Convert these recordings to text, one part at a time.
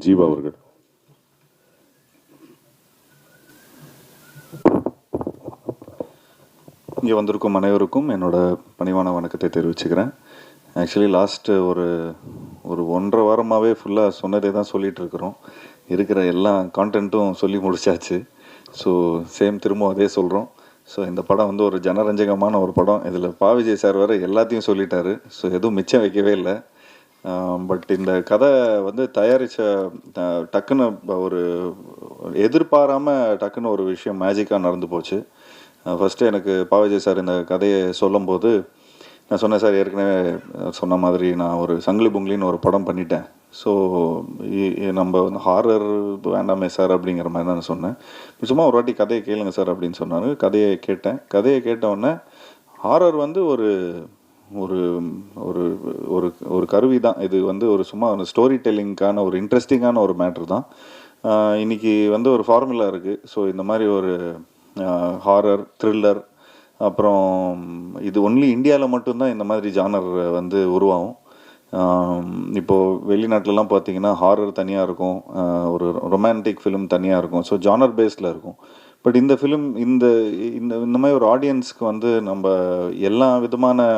ஜீவா அவர்கள். இங்கே வந்திருக்கும் அனைவருக்கும் என்னோட பணிவான வணக்கத்தை தெரிவிச்சுக்கிறேன். ஆக்சுவலி லாஸ்ட்டு ஒரு 1.5 வாரமாகவே ஃபுல்லாக சொன்னதே தான் சொல்லிகிட்டு இருக்கிறோம். இருக்கிற எல்லா கான்டென்ட்டும் சொல்லி முடிச்சாச்சு. ஸோ சேம் திரும்ப அதே சொல்கிறோம். ஸோ இந்த படம் வந்து ஒரு ஜனரஞ்சகமான ஒரு படம். இதில் விஜய் சார் வேறு எல்லாத்தையும் சொல்லிட்டாரு. ஸோ எதுவும் மிச்சம் வைக்கவே இல்லை. பட் இந்த கதை வந்து தயாரித்த டக்குன்னு ஒரு எதிர்பாராமல் டக்குன்னு ஒரு விஷயம் மேஜிக்காக நடந்து போச்சு. ஃபஸ்ட்டு எனக்கு விஜய் சார் இந்த கதையை சொல்லும்போது நான் சொன்னேன், சார் ஏற்கனவே சொன்ன மாதிரி நான் ஒரு சங்கிலி பொங்கிலின்னு ஒரு படம் பண்ணிட்டேன். ஸோ நம்ம வந்து ஹாரர் வேண்டாமே சார் அப்படிங்கிற மாதிரி தான் நான் சொன்னேன். சும்மா ஒரு வாட்டி கதையை கேளுங்க சார் அப்படின்னு சொன்னார். கதையை கேட்டவுடனே ஹாரர் வந்து ஒரு ஒரு ஒரு ஒரு ஒரு கருவி தான். இது வந்து ஒரு சும்மா ஸ்டோரி டெல்லிங்க்கான ஒரு இன்ட்ரெஸ்டிங்கான ஒரு மேட்ரு தான். இன்றைக்கி வந்து ஒரு ஃபார்முலா இருக்குது. ஸோ இந்த மாதிரி ஒரு ஹாரர், த்ரில்லர், அப்புறம் இது ஒன்லி இந்தியாவில் மட்டும்தான் இந்த மாதிரி ஜானர் வந்து உருவாகும். இப்போது வெளிநாட்டிலலாம் பார்த்தீங்கன்னா ஹாரர் தனியாக இருக்கும், ஒரு ரொமான்டிக் ஃபிலிம் தனியாக இருக்கும். ஸோ ஜானர் பேஸில் இருக்கும். பட் இந்த ஃபிலிம் இந்த இந்த இந்த மாதிரி ஒரு ஆடியன்ஸ்க்கு வந்து நம்ம எல்லா விதமான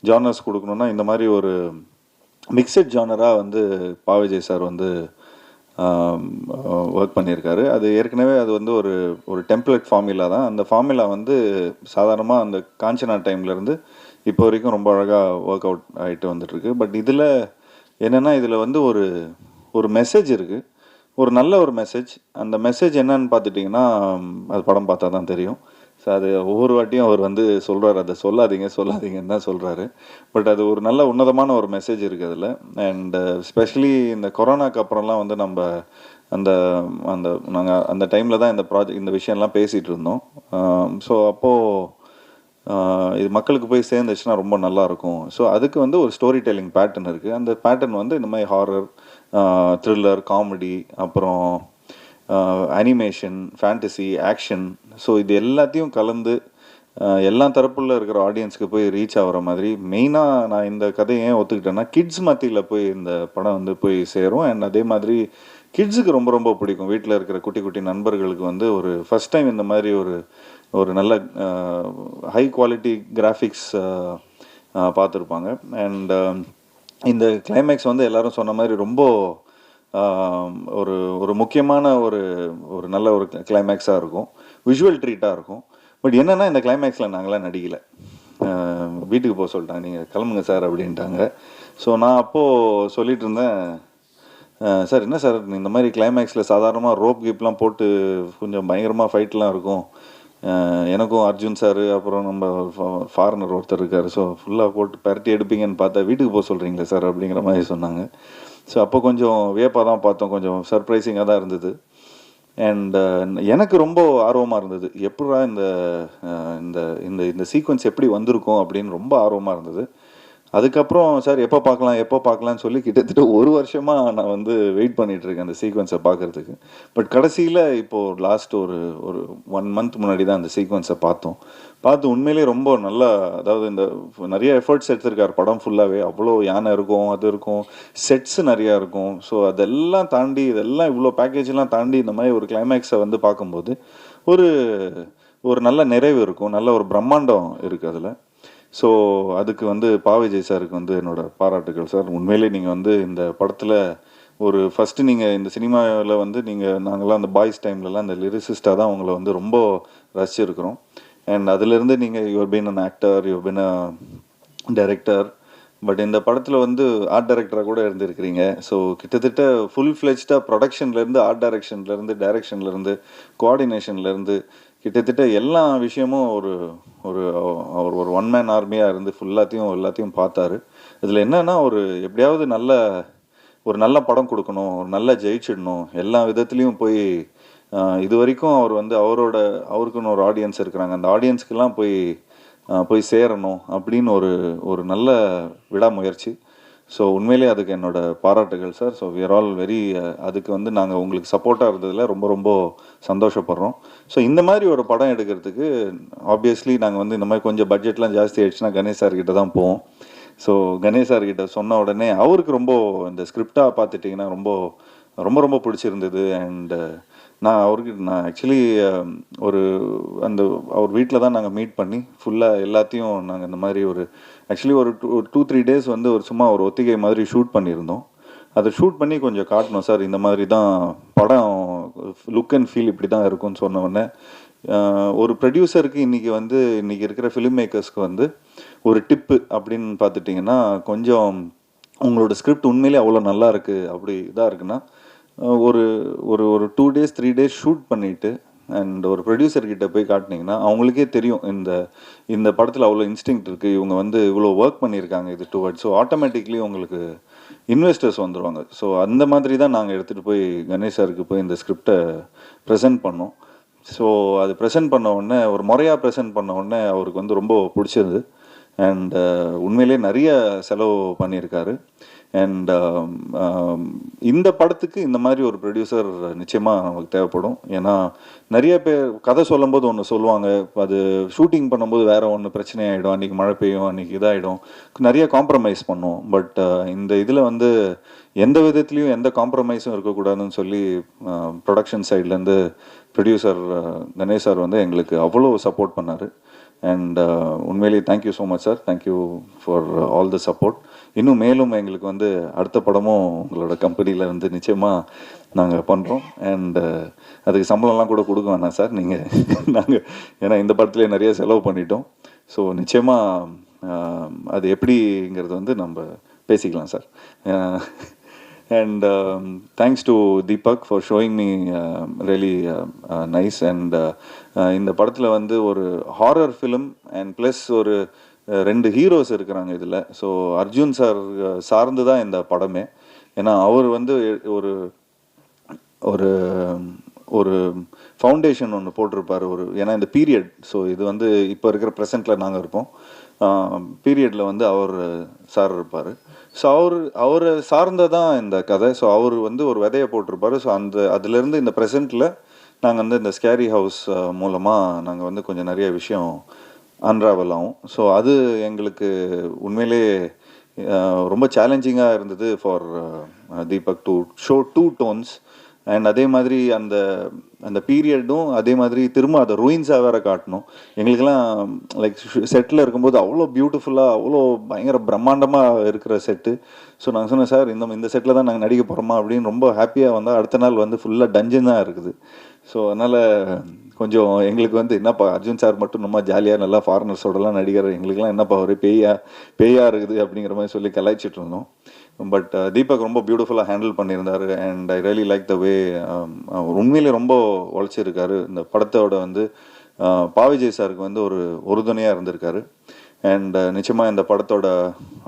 ஜானர்ஸ் கொடுக்கணுன்னா இந்த மாதிரி ஒரு மிக்சட் ஜானராக வந்து விஜய் சார் வந்து ஒர்க் பண்ணியிருக்காரு. அது ஏற்கனவே அது வந்து ஒரு டெம்ப்ளேட் ஃபார்முலா தான். அந்த ஃபார்முலா வந்து சாதாரணமாக அந்த காஞ்சனா டைம்லேருந்து இப்போ வரைக்கும் ரொம்ப அழகாக ஒர்க் அவுட் ஆகிட்டு வந்துட்டுருக்கு. பட் இதில் என்னென்னா, இதில் வந்து ஒரு மெசேஜ் இருக்குது, ஒரு நல்ல ஒரு மெசேஜ். அந்த மெசேஜ் என்னன்னு பார்த்துட்டிங்கன்னா, அது படம் பார்த்தா தான் தெரியும். ஸோ அது ஒவ்வொரு வாட்டியும் அவர் வந்து சொல்கிறார், அதை சொல்லாதீங்கன்னு தான் சொல்கிறாரு. பட் அது ஒரு நல்ல உன்னதமான ஒரு மெசேஜ் இருக்குது அதில். அண்ட் ஸ்பெஷலி இந்த கொரோனாக்கு அப்புறம்லாம் வந்து நம்ம நாங்கள் அந்த டைமில் தான் இந்த விஷயம்லாம் பேசிகிட்டு இருந்தோம். ஸோ அப்போது இது மக்களுக்கு போய் சேர்ந்துச்சுன்னா ரொம்ப நல்லாயிருக்கும். ஸோ அதுக்கு வந்து ஒரு ஸ்டோரி டெல்லிங் பேட்டர்ன் இருக்குது. அந்த பேட்டர்ன் வந்து இந்த மாதிரி ஹாரர், த்ரில்லர், காமெடி, அப்புறம் அனிமேஷன், ஃபேண்டசி, ஆக்ஷன், ஸோ இது எல்லாத்தையும் கலந்து எல்லா தரப்புல இருக்கிற ஆடியன்ஸுக்கு போய் ரீச் ஆகிற மாதிரி மெயினாக நான் இந்த கதையை ஏன் ஒத்துக்கிட்டேன்னா, கிட்ஸ் மத்தியில் போய் இந்த படம் வந்து போய் சேரும். அண்ட் அதே மாதிரி கிட்ஸுக்கு ரொம்ப ரொம்ப பிடிக்கும். வீட்டில் இருக்கிற குட்டி குட்டி நண்பர்களுக்கு வந்து ஒரு ஃபஸ்ட் டைம் இந்த மாதிரி ஒரு நல்ல ஹை குவாலிட்டி கிராஃபிக்ஸ் பார்த்துருப்பாங்க. அண்ட் இந்த கிளைமேக்ஸ் வந்து எல்லோரும் சொன்ன மாதிரி ரொம்ப ஒரு முக்கியமான ஒரு நல்ல ஒரு கிளைமேக்ஸாக இருக்கும், விஷுவல் ட்ரீட்டாக இருக்கும். பட் என்னென்னா, இந்த கிளைமேக்ஸில் நாங்களாம் நடிக்கலை. வீட்டுக்கு போக சொல்லிட்டாங்க, நீங்கள் கிளம்புங்க சார் அப்படின்ட்டாங்க. ஸோ நான் அப்போது சொல்லிகிட்டு இருந்தேன், சார் என்ன சார் இந்த மாதிரி கிளைமேக்ஸில் சாதாரணமாக ரோப் கீப்லாம் போட்டு கொஞ்சம் பயங்கரமாக ஃபைட்லாம் இருக்கும், எனக்கும் அர்ஜுன் சார் அப்புறம் நம்ம ஃபாரினர் ஒருத்தர் இருக்கார், ஸோ ஃபுல்லாக போட்டு பரட்டி எடுப்பீங்கன்னு பார்த்தா வீட்டுக்கு போக சொல்கிறீங்களே சார் அப்படிங்கிற மாதிரி சொன்னாங்க. ஸோ அப்போ கொஞ்சம் வியப்பாக தான் பார்த்தோம், கொஞ்சம் சர்ப்ரைசிங்காக தான் இருந்தது. அண்ட் எனக்கு ரொம்ப ஆர்வமாக இருந்தது, எப்படா இந்த இந்த இந்த சீக்வன்ஸ் எப்படி வந்திருக்கும் அப்படின்னு ரொம்ப ஆர்வமாக இருந்தது. அதுக்கப்புறம் சார் எப்போ பார்க்கலான்னு சொல்லி கிட்டத்தட்ட 1 வருஷமாக நான் வந்து வெயிட் பண்ணிகிட்ருக்கேன் அந்த சீக்வன்ஸை பார்க்குறதுக்கு. பட் கடைசியில் இப்போது லாஸ்ட் ஒரு 1 மந்த் முன்னாடி தான் அந்த சீக்வன்ஸை பார்த்து உண்மையிலேயே ரொம்ப நல்லா, அதாவது இந்த நிறைய எஃபர்ட்ஸ் எடுத்திருக்கார் படம் ஃபுல்லாகவே. அவ்வளோ யானை இருக்கும், அது இருக்கும், செட்ஸு நிறையா இருக்கும். ஸோ அதெல்லாம் தாண்டி, இதெல்லாம் இவ்வளோ பேக்கேஜெலாம் தாண்டி இந்த மாதிரி ஒரு கிளைமேக்ஸை வந்து பார்க்கும்போது ஒரு நல்ல நிறைவு இருக்கும், நல்ல ஒரு பிரம்மாண்டம் இருக்குது அதில். ஸோ அதுக்கு வந்து விஜய் சாருக்கு வந்து என்னோடய பாராட்டுகள் சார். உண்மையிலே நீங்கள் வந்து இந்த படத்தில் ஃபஸ்ட்டு நீங்கள் இந்த சினிமாவில் வந்து நாங்கள்லாம் அந்த பாய்ஸ் டைம்லலாம் இந்த லிரிசிஸ்டாக தான் உங்களை வந்து ரொம்ப ரசிச்சிருக்கிறோம். அண்ட் அதிலிருந்து நீங்கள் your been an actor, your been a director. But இந்த படத்தில் வந்து ஆர்ட் டைரக்டராக கூட இருந்திருக்கிறீங்க. ஸோ கிட்டத்தட்ட ஃபுல் ஃப்ளெஜ்டாக ப்ரொடக்ஷன்லேருந்து, ஆர்ட் டைரக்ஷன்லேருந்து, கோஆர்டினேஷன்லேருந்து கிட்டத்தட்ட எல்லா விஷயமும் ஒரு ஒன் மேன் ஆர்மியாக இருந்து எல்லாத்தையும் பார்த்தாரு. இதில் என்னென்னா, எப்படியாவது ஒரு நல்ல படம் கொடுக்கணும், ஒரு நல்ல ஜெயிச்சிடணும், எல்லா விதத்துலேயும் போய் இது வரைக்கும் அவர் வந்து அவருக்குன்னு ஒரு ஆடியன்ஸ் இருக்கிறாங்க, அந்த ஆடியன்ஸ்க்கெல்லாம் போய் சேரணும் அப்படின்னு ஒரு நல்ல விடாமுயற்சி. ஸோ உண்மையிலே அதுக்கு என்னோடய பாராட்டுகள் sir. So we are all very அதுக்கு வந்து நாங்கள் உங்களுக்கு சப்போர்ட்டாக இருந்ததில் ரொம்ப ரொம்ப சந்தோஷப்படுறோம். ஸோ இந்த மாதிரி ஒரு படம் எடுக்கிறதுக்கு ஆப்வியஸ்லி நாங்கள் வந்து இந்த மாதிரி கொஞ்சம் பட்ஜெட்லாம் ஜாஸ்தி ஆகிடுச்சுன்னா கணேஷ் சார்கிட்ட தான் போவோம். ஸோ கணேஷ் சார்கிட்ட சொன்ன உடனே அவருக்கு ரொம்ப இந்த ஸ்கிரிப்டாக பார்த்துட்டிங்கன்னா ரொம்ப ரொம்ப ரொம்ப பிடிச்சிருந்தது. அண்டு நான் ஆக்சுவலி ஒரு அந்த அவர் வீட்டில் தான் நாங்கள் மீட் பண்ணி ஃபுல்லாக எல்லாத்தையும் நாங்கள் இந்த மாதிரி ஆக்சுவலி ஒரு 2-3 டேஸ் வந்து சும்மா ஒரு ஒத்திகை மாதிரி ஷூட் பண்ணியிருந்தோம். அதை ஷூட் பண்ணி கொஞ்சம் காட்டணும் சார், இந்த மாதிரி தான் படம் லுக் அண்ட் ஃபீல் இப்படி தான் இருக்கும்னு சொன்ன உடனே ஒரு ப்ரொடியூசருக்கு இன்றைக்கி இருக்கிற ஃபிலிம் மேக்கர்ஸ்க்கு ஒரு டிப்பு அப்படின்னு பார்த்துட்டிங்கன்னா, கொஞ்சம் உங்களோட ஸ்கிரிப்ட் உண்மையிலே அவ்வளோ நல்லா இருக்குது அப்படி இதாக இருக்குன்னா, ஒரு ஒரு ஒரு 2 டேஸ் 3 டேஸ் ஷூட் பண்ணிவிட்டு அண்ட் ஒரு ப்ரொடியூசர்கிட்ட போய் காட்டினீங்கன்னா அவங்களுக்கே தெரியும் இந்த இந்த படத்தில் அவ்வளோ இன்ஸ்டிங் இருக்குது, இவங்க இவ்வளோ ஒர்க் பண்ணியிருக்காங்க இது டுவர்ட்ஸ். ஸோ ஆட்டோமேட்டிக்லி உங்களுக்கு இன்வெஸ்டர்ஸ் வந்துடுவாங்க. ஸோ அந்த மாதிரி தான் நாங்கள் எடுத்துகிட்டு போய் கணேஷ் சாருக்கு போய் இந்த ஸ்கிரிப்டை ப்ரெசென்ட் பண்ணோம். ஸோ அது ப்ரெசென்ட் பண்ண உடனே ஒரு முறையாக ப்ரெசென்ட் பண்ண உடனே அவருக்கு ரொம்ப பிடிச்சது. அண்ட் உண்மையிலே நிறைய செலவு பண்ணியிருக்காரு. அண்ட் இந்த படத்துக்கு இந்த மாதிரி ஒரு ப்ரொடியூசர் நிச்சயமாக நமக்கு தேவைப்படும். ஏன்னா நிறைய பேர் கதை சொல்லும்போது ஒன்று சொல்லுவாங்க, அது ஷூட்டிங் பண்ணும்போது வேறு ஒன்று பிரச்சனையாயிடும், அன்றைக்கி மழை பெய்யும், அன்றைக்கி இதாகிடும், நிறைய காம்ப்ரமைஸ் பண்ணுவோம். பட் இந்த இதில் எந்த விதத்துலேயும் எந்த காம்ப்ரமைஸும் இருக்கக்கூடாதுன்னு சொல்லி ப்ரொடக்ஷன் சைட்லேருந்து ப்ரொடியூசர் கணேஷ் சார் எங்களுக்கு அவ்வளோ சப்போர்ட் பண்ணார். அண்ட் உண்மையிலேயே thank you so much sir, thank you for all the support. இன்னும் மேலும் எங்களுக்கு அடுத்த படமும் உங்களோட கம்பெனியில் நிச்சயமாக நாங்கள் பண்ணுறோம். அண்டு அதுக்கு சம்பளம்லாம் கூட கொடுக்க வேணாம் சார், நாங்கள் ஏன்னா இந்த படத்துலேயே நிறைய செலவு பண்ணிட்டோம். ஸோ நிச்சயமாக அது எப்படிங்கிறது நம்ம பேசிக்கலாம் sir. And thanks to Deepak for showing me really nice. And இந்த படத்தில் ஒரு ஹாரர் ஃபிலிம் அண்ட் ப்ளஸ் ஒரு 2 ஹீரோஸ் இருக்கிறாங்க இதில். ஸோ அர்ஜுன் சார் சார்ந்து தான் இந்த படமே. ஏன்னா அவர் ஒரு ஒரு ஒரு ஃபவுண்டேஷன் ஒன்று போட்டிருப்பார் ஏன்னா இந்த பீரியட். ஸோ இது இப்போ இருக்கிற ப்ரெசண்ட்டில் நாங்கள் இருப்போம், பீரியடில் அவர் சார் இருப்பார். ஸோ அவரை சார்ந்ததான் இந்த கதை. ஸோ அவர் ஒரு விதையை போட்டிருப்பார். ஸோ அதுலேருந்து இந்த ப்ரெசண்ட்டில் நாங்கள் இந்த ஸ்கேரி ஹவுஸ் மூலமாக நாங்கள் கொஞ்சம் நிறைய விஷயம் அன்ராவல் ஆகும். ஸோ அது எங்களுக்கு உண்மையிலே ரொம்ப சேலஞ்சிங்காக இருந்தது for Deepak to show 2 tones. And அதே மாதிரி அந்த பீரியடும் அதே மாதிரி திரும்ப அதை ரூயின்ஸாக வேறு காட்டணும். எங்களுக்கெல்லாம் லைக் செட்டில் இருக்கும்போது அவ்வளோ பியூட்டிஃபுல்லாக அவ்வளோ பயங்கர பிரம்மாண்டமாக இருக்கிற செட்டு. ஸோ நாங்கள் சொன்னேன், சார் இந்த செட்டில் தான் நாங்கள் நடிக்க போகிறோமா அப்படின்னு ரொம்ப ஹாப்பியாக வந்தால் அடுத்த நாள் ஃபுல்லாக டஞ்சன் தான் இருக்குது. ஸோ அதனால் கொஞ்சம் எங்களுக்கு என்னப்பா அர்ஜுன் சார் மட்டும் நம்ம ஜாலியாக நல்லா ஃபாரினர்ஸோடலாம் நடிகர், எங்களுக்கெல்லாம் என்னப்பா ஒரு பேயாக இருக்குது அப்படிங்கிற மாதிரி சொல்லி கலாய்ச்சிட்டு இருந்தோம். பட் தீபக் ரொம்ப பியூட்டிஃபுல்லாக ஹேண்டில் பண்ணியிருந்தார். And I really like the way அவர் உண்மையிலே ரொம்ப உழைச்சிருக்காரு. இந்த படத்தோட பாவிஜய் சாருக்கு ஒரு உறுதுணையாக இருந்திருக்காரு. அண்ட் நிச்சயமாக இந்த படத்தோட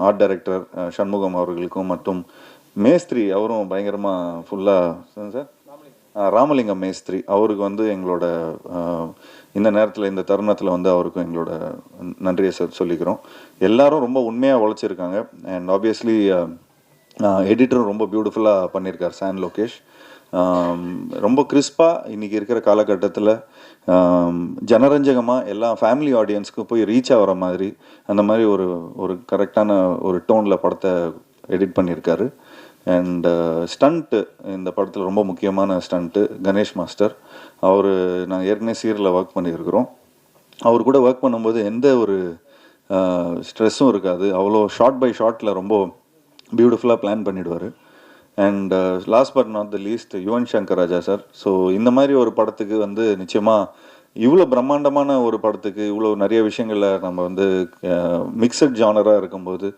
ஆர்ட் டைரக்டர் சண்முகம் அவர்களுக்கும் மற்றும் மேஸ்திரி அவரும் பயங்கரமாக ஃபுல்லாக சார் ராமலிங்கம் மேஸ்திரி அவருக்கு எங்களோட இந்த நேரத்தில் இந்த தருணத்தில் அவருக்கும் எங்களோட நன்றியை சொல்லிக்கிறோம். எல்லாரும் ரொம்ப உண்மையாக உழைச்சிருக்காங்க. அண்ட் ஆப்வியஸ்லி எடிட்டரும் ரொம்ப பியூட்டிஃபுல்லாக பண்ணியிருக்கார் சான் லோகேஷ். ரொம்ப கிறிஸ்பாக இன்றைக்கி இருக்கிற காலகட்டத்தில் ஜனரஞ்சகமாக எல்லா ஃபேமிலி ஆடியன்ஸ்க்கும் போய் ரீச் ஆகிற மாதிரி அந்த மாதிரி ஒரு கரெக்டான ஒரு டோனில் படத்தை எடிட் பண்ணியிருக்காரு. அண்ட் ஸ்டண்ட்டு இந்த படத்தில் ரொம்ப முக்கியமான ஸ்டண்ட்டு கணேஷ் மாஸ்டர். நாங்கள் ஏற்கனவே சீரியலில் ஒர்க் பண்ணியிருக்கிறோம். அவர் கூட ஒர்க் பண்ணும்போது எந்த ஒரு ஸ்ட்ரெஸ்ஸும் இருக்காது. அவ்வளோ ஷார்ட் பை ஷார்ட்டில் ரொம்ப பியூட்டிஃபுல்லாக பிளான் பண்ணிவிடுவார். And last but not the least Yuvan Shankar Raja sir. So இந்த மாதிரி ஒரு படத்துக்கு நிச்சயமாக இவ்வளோ பிரம்மாண்டமான ஒரு படத்துக்கு இவ்வளோ நிறைய விஷயங்களில் நம்ம மிக்சட் ஜானராக இருக்கும்போது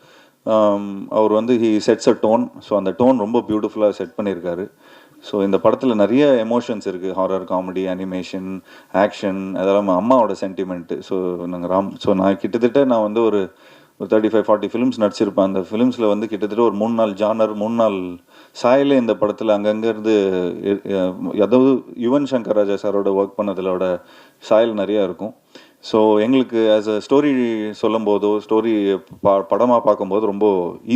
அவர் he sets a tone. So அந்த டோன் ரொம்ப பியூட்டிஃபுல்லாக செட் பண்ணியிருக்காரு. ஸோ இந்த படத்தில் நிறைய எமோஷன்ஸ் இருக்குது, ஹாரர், காமெடி, அனிமேஷன், ஆக்ஷன், அதெல்லாம் அம்மாவோட சென்டிமெண்ட்டு. ஸோ நான் கிட்டத்தட்ட ஒரு 35-40 ஃபிலிம்ஸ் நடிச்சிருப்பேன். அந்த ஃபிலிம்ஸில் கிட்டத்தட்ட ஒரு 3-4 ஜானர் 3-4 சாயலே இந்த படத்தில் அங்கங்கேருந்து அதாவது யுவன் சங்கர் ராஜா சாரோட ஒர்க் பண்ணதிலோட சாயல் நிறையா இருக்கும். ஸோ எங்களுக்கு ஆஸ் அ ஸ்டோரி சொல்லும் போதோ ஸ்டோரி படமாக பார்க்கும்போது ரொம்ப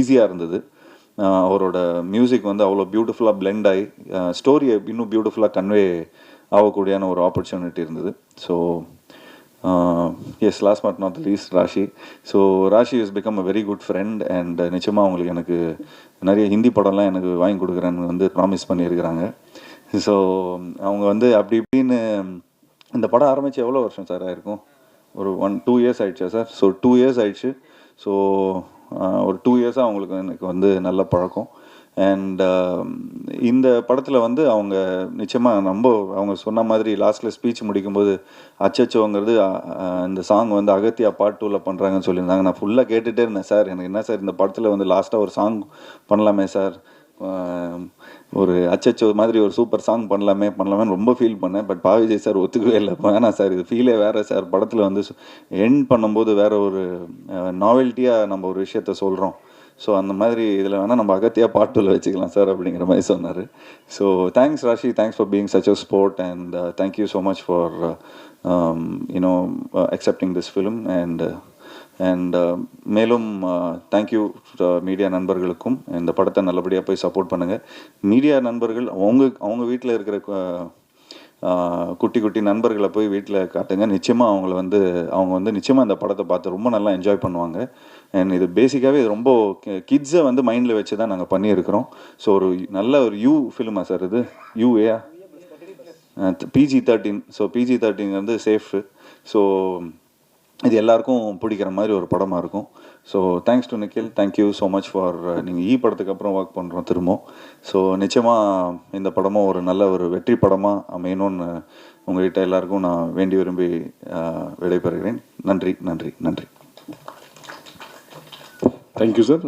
ஈஸியாக இருந்தது. அவரோட மியூசிக் அவ்வளோ பியூட்டிஃபுல்லாக பிளெண்ட் ஆகி ஸ்டோரியை இன்னும் பியூட்டிஃபுல்லாக கன்வே ஆகக்கூடியான ஒரு ஆப்பர்ச்சுனிட்டி இருந்தது. So yes, last but not least Rashi. So Rashi is become a very good friend and நிச்சயமாக அவங்களுக்கு எனக்கு நிறைய ஹிந்தி படம்லாம் எனக்கு வாங்கி கொடுக்குறேன்னு வந்து ப்ராமிஸ் பண்ணியிருக்கிறாங்க. ஸோ அவங்க வந்து அப்படி இப்படின்னு இந்த படம் ஆரம்பித்து எவ்வளோ வருஷம் சார் ஆயிருக்கும்? ஒரு 1-2 இயர்ஸ் ஆயிடுச்சா சார்? ஸோ 2 இயர்ஸ் ஆயிடுச்சு. ஸோ ஒரு 2 இயர்ஸாக அவங்களுக்கு எனக்கு வந்து நல்ல பழக்கம். அண்ட் இந்த படத்தில் வந்து அவங்க நிச்சயமாக அவங்க சொன்ன மாதிரி லாஸ்ட்டில் ஸ்பீச் முடிக்கும்போது அச்சச்சோங்கிறது இந்த சாங் வந்து அகத்தியா பார்ட் 2ல் பண்ணுறாங்கன்னு சொல்லியிருந்தாங்க. நான் ஃபுல்லாக கேட்டுகிட்டே இருந்தேன். சார் எனக்கு என்ன சார் இந்த படத்தில் வந்து லாஸ்ட்டாக ஒரு சாங் பண்ணலாமே சார், ஒரு அச்சச்சோ மாதிரி ஒரு சூப்பர் சாங் பண்ணலாமேன்னு ரொம்ப ஃபீல் பண்ணேன். பட் விஜய் சார் ஒத்துக்கவே இல்லை. வேணாம் சார், இது ஃபீலே வேறு சார், படத்தில் வந்து எண்ட் பண்ணும்போது வேறு ஒரு நாவல்ட்டியாக நம்ம ஒரு விஷயத்த சொல்கிறோம். ஸோ அந்த மாதிரி இதில் வேணால் நம்ம அகத்தியாக பார்ட் 2ல் வச்சுக்கலாம் சார் அப்படிங்கிற மாதிரி சொன்னார். So thanks Raashi, thanks for being such a sport and thank you so much for accepting this film. And மேலும் தேங்க்யூ மீடியா நண்பர்களுக்கும். இந்த படத்தை நல்லபடியாக போய் சப்போர்ட் பண்ணுங்கள். மீடியா நண்பர்கள் அவங்க வீட்டில் இருக்கிற குட்டி குட்டி நண்பர்களை போய் வீட்டில் காட்டுங்க. நிச்சயமாக அவங்க வந்து நிச்சயமாக இந்த படத்தை பார்த்து ரொம்ப நல்லா என்ஜாய் பண்ணுவாங்க. அண்ட் இது பேசிக்காகவே இது ரொம்ப கிட்ஸை வந்து மைண்டில் வச்சு தான் நாங்கள் பண்ணியிருக்கிறோம். ஸோ ஒரு நல்ல ஒரு ஃபிலிமா சார் இது? யூஏயா? PG-13. ஸோ PG-13 வந்து சேஃபு. ஸோ இது எல்லாருக்கும் பிடிக்கிற மாதிரி ஒரு படமாக இருக்கும். So thanks to Nikhil, thank you so much for நீங்கள் படத்துக்கு அப்புறம் ஒர்க் பண்ணுறோம் திரும்ப. ஸோ நிச்சயமாக இந்த படமும் ஒரு நல்ல ஒரு வெற்றி படமாக அமையணும்னு உங்கள்கிட்ட எல்லாருக்கும் நான் வேண்டி விரும்பி விடைபெறுகிறேன். நன்றி நன்றி நன்றி. Thank you sir.